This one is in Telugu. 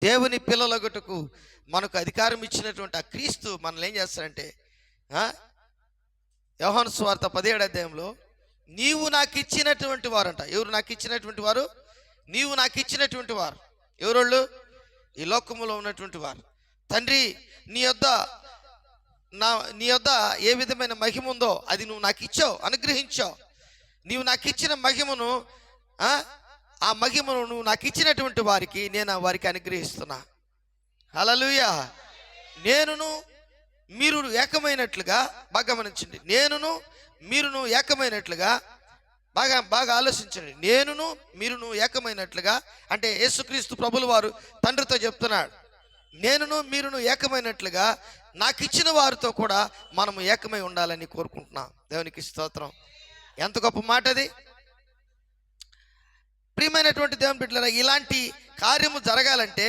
దేవుని పిల్లలగుటకు మనకు అధికారం ఇచ్చినటువంటి ఆ క్రీస్తు మనల్ని ఏం చేస్తారంటే, యోహాను సువార్త 17వ అధ్యాయంలో, నీవు నాకు ఇచ్చినటువంటి వారంట. ఎవరు నాకు ఇచ్చినటువంటి వారు? నీవు నాకు ఇచ్చినటువంటి వారు. ఎవరోళ్ళు? ఈ లోకములో ఉన్నటువంటి వారు. తండ్రి, నీ యొద్ద ఏ విధమైన మహిమ ఉందో అది నువ్వు నాకు ఇచ్చావు, అనుగ్రహించావు. నీవు నాకు ఇచ్చిన మహిమను, ఆ మహిమను నువ్వు నాకు ఇచ్చినటువంటి వారికి నేను వారికి అనుగ్రహిస్తున్నా. హల్లెలూయా. నేనును మీరు ఏకమైనట్లుగా, బాగా గమనించండి, నేనును మీరును ఏకమైనట్లుగా, బాగా ఆలోచించండి. నేనును మీరును ఏకమైనట్లుగా అంటే యేసుక్రీస్తు ప్రభుల వారు తండ్రితో చెప్తున్నాడు, నేనును మీరును ఏకమైనట్లుగా నాకు ఇచ్చిన వారితో కూడా మనము ఏకమై ఉండాలని కోరుకుంటున్నాం. దేవునికి స్తోత్రం. ఎంత గొప్ప మాట అది. ప్రియమైనటువంటి దేవుని బిడ్డలారా, ఇలాంటి కార్యము జరగాలంటే